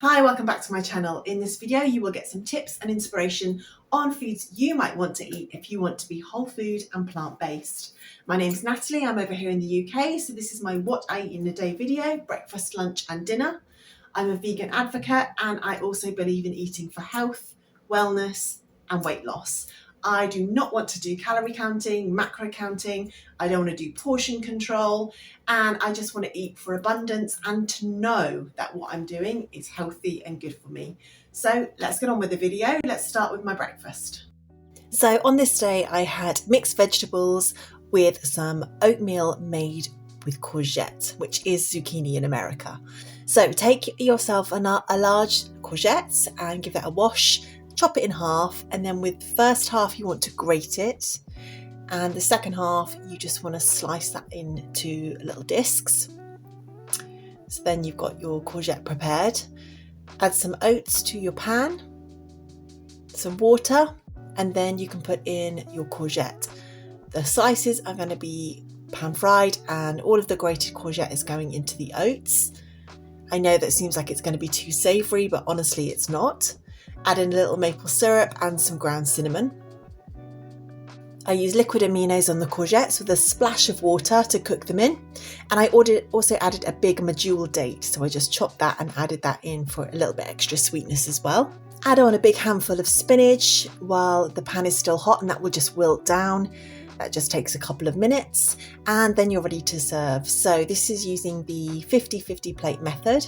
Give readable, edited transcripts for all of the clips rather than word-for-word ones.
Hi, welcome back to my channel. In this video you will get some tips and inspiration on foods you might want to eat if you want to be whole food and plant-based. My name's Natalie, I'm over here in the UK, so this is my what I eat in a day video, breakfast, lunch and dinner. I'm a vegan advocate and I also believe in eating for health, wellness and weight loss. I do not want to do calorie counting, macro counting, I don't want to do portion control, and I just want to eat for abundance and to know that what I'm doing is healthy and good for me. So let's get on with the video. Let's start with my breakfast. So on this day I had mixed vegetables with some oatmeal made with courgette, which is zucchini in America. So take yourself a large courgette and give that a wash. Chop it in half, and then with the first half you want to grate it, and the second half you just want to slice that into little discs. So then you've got your courgette prepared. Add some oats to your pan, some water, and then you can put in your courgette. The slices are going to be pan fried and all of the grated courgette is going into the oats. I know that seems like it's going to be too savoury, but honestly it's not. Add in a little maple syrup and some ground cinnamon. I use liquid aminos on the courgettes with a splash of water to cook them in. And I also added a big Mcdougall date, so I just chopped that and added that in for a little bit extra sweetness as well. Add on a big handful of spinach while the pan is still hot, and that will just wilt down. That just takes a couple of minutes and then you're ready to serve. So this is using the 50-50 plate method.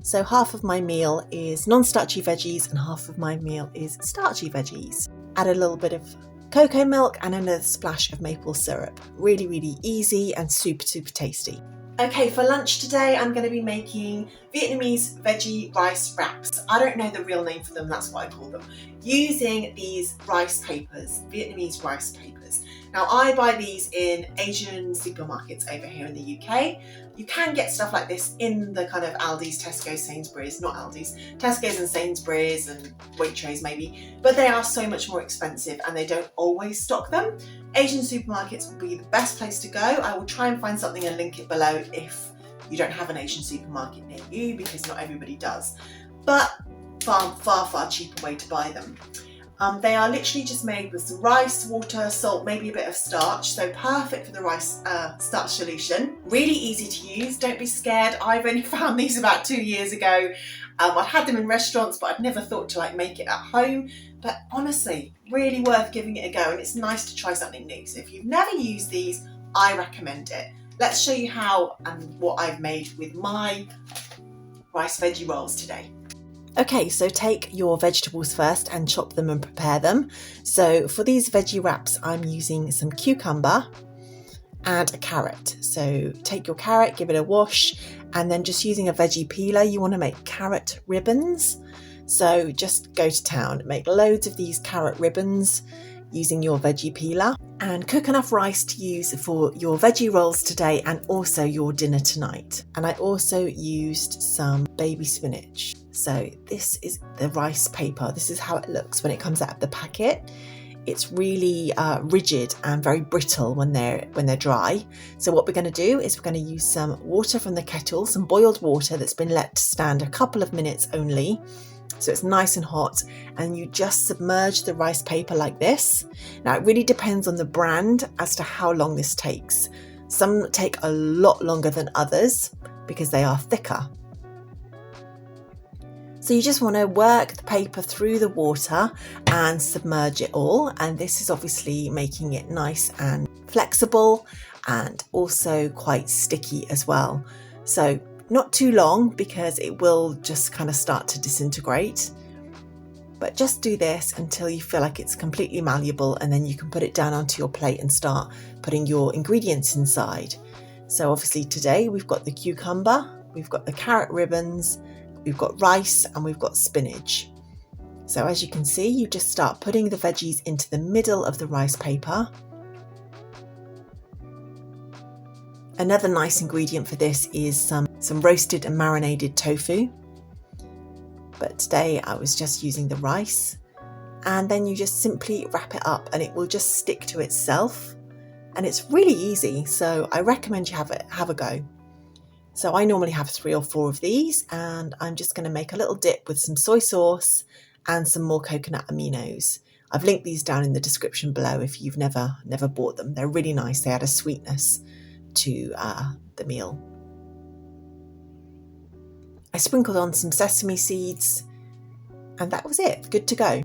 So half of my meal is non-starchy veggies and half of my meal is starchy veggies. Add a little bit of cocoa milk and another splash of maple syrup. Really, really easy and super, super tasty. Okay, for lunch today I'm going to be making Vietnamese veggie rice wraps. I don't know the real name for them, that's what I call them. Using these rice papers, Vietnamese rice papers. Now I buy these in Asian supermarkets over here in the UK. You can get stuff like this in the kind of Aldi's, Tesco's, Sainsbury's, not Aldi's, Tesco's and Sainsbury's and Waitrose maybe, but they are so much more expensive and they don't always stock them. Asian supermarkets will be the best place to go. I will try and find something and link it below if you don't have an Asian supermarket near you, because not everybody does, but far cheaper way to buy them. They are literally just made with some rice, water, salt, maybe a bit of starch, so perfect for the rice starch solution. Really easy to use, don't be scared. I've only found these about 2 years ago. I'd had them in restaurants, but I'd never thought to make it at home. But honestly, really worth giving it a go, and it's nice to try something new. So if you've never used these, I recommend it. Let's show you how and what I've made with my rice veggie rolls today. Okay, so take your vegetables first and chop them and prepare them. So for these veggie wraps, I'm using some cucumber and a carrot. So take your carrot, give it a wash, and then just using a veggie peeler, you want to make carrot ribbons. So just go to town, make loads of these carrot ribbons using your veggie peeler, and cook enough rice to use for your veggie rolls today and also your dinner tonight. And I also used some baby spinach. So this is the rice paper. This is how it looks when it comes out of the packet. It's really rigid and very brittle when they're dry. So what we're going to do is we're going to use some water from the kettle, some boiled water that's been let stand a couple of minutes only. So it's nice and hot, and you just submerge the rice paper like this. Now it really depends on the brand as to how long this takes. Some take a lot longer than others because they are thicker. So you just want to work the paper through the water and submerge it all. And this is obviously making it nice and flexible and also quite sticky as well. So not too long because it will just kind of start to disintegrate. But just do this until you feel like it's completely malleable, and then you can put it down onto your plate and start putting your ingredients inside. So obviously today we've got the cucumber, we've got the carrot ribbons, we've got rice and we've got spinach. So as you can see, you just start putting the veggies into the middle of the rice paper. Another nice ingredient for this is some roasted and marinated tofu. But today I was just using the rice. And then you just simply wrap it up and it will just stick to itself. And it's really easy, so I recommend you have a go. So I normally have 3 or 4 of these, and I'm just going to make a little dip with some soy sauce and some more coconut aminos. I've linked these down in the description below if you've never bought them. They're really nice. They add a sweetness to the meal. I sprinkled on some sesame seeds, and that was it. Good to go.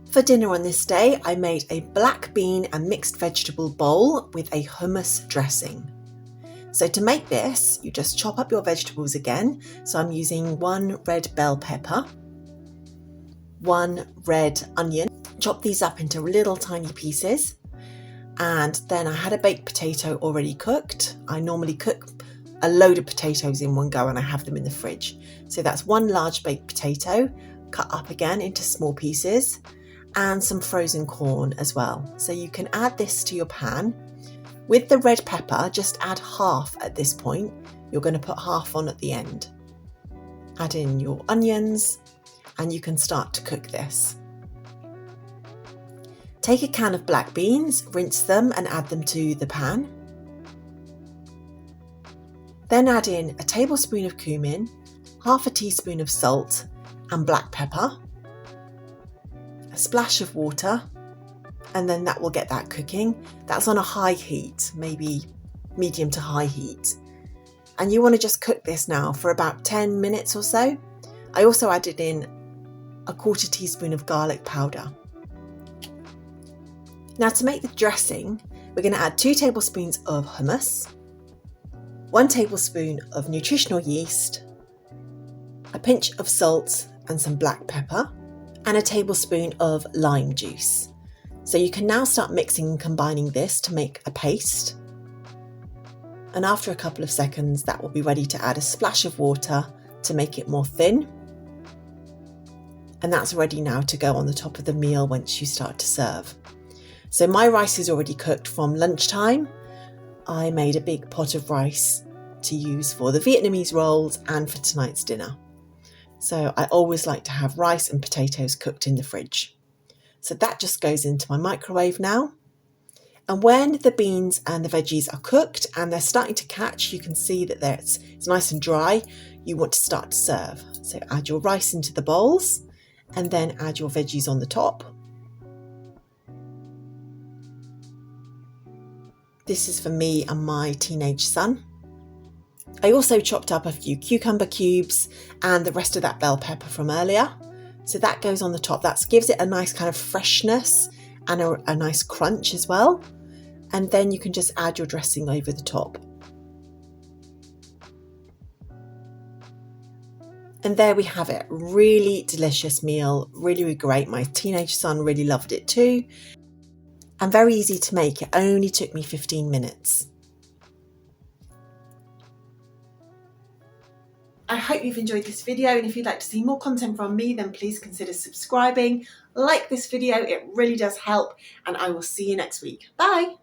For dinner on this day, I made a black bean and mixed vegetable bowl with a hummus dressing. So to make this, you just chop up your vegetables again. So I'm using 1 red bell pepper, 1 red onion. Chop these up into little tiny pieces. And then I had a baked potato already cooked. I normally cook a load of potatoes in one go and I have them in the fridge. So that's 1 large baked potato, cut up again into small pieces, and some frozen corn as well. So you can add this to your pan. With the red pepper, just add half at this point. You're going to put half on at the end. Add in your onions and you can start to cook this. Take a can of black beans, rinse them and add them to the pan. Then add in a tablespoon of cumin, half a teaspoon of salt and black pepper, a splash of water, and then that will get that cooking. That's on a high heat, maybe medium to high heat. And you want to just cook this now for about 10 minutes or so. I also added in a 1/4 teaspoon of garlic powder. Now to make the dressing, we're going to add 2 tablespoons of hummus, 1 tablespoon of nutritional yeast, a pinch of salt and some black pepper, and a tablespoon of lime juice. So you can now start mixing and combining this to make a paste. And after a couple of seconds, that will be ready to add a splash of water to make it more thin. And that's ready now to go on the top of the meal once you start to serve. So my rice is already cooked from lunchtime. I made a big pot of rice to use for the Vietnamese rolls and for tonight's dinner. So I always like to have rice and potatoes cooked in the fridge. So that just goes into my microwave now. And when the beans and the veggies are cooked and they're starting to catch, you can see that it's nice and dry, you want to start to serve. So add your rice into the bowls and then add your veggies on the top. This is for me and my teenage son. I also chopped up a few cucumber cubes and the rest of that bell pepper from earlier. So that goes on the top. That gives it a nice kind of freshness and a nice crunch as well. And then you can just add your dressing over the top. And there we have it. Really delicious meal, really great. My teenage son really loved it too. And very easy to make. It only took me 15 minutes. I hope you've enjoyed this video, and if you'd like to see more content from me, then please consider subscribing. Like this video, it really does help, and I will see you next week. Bye!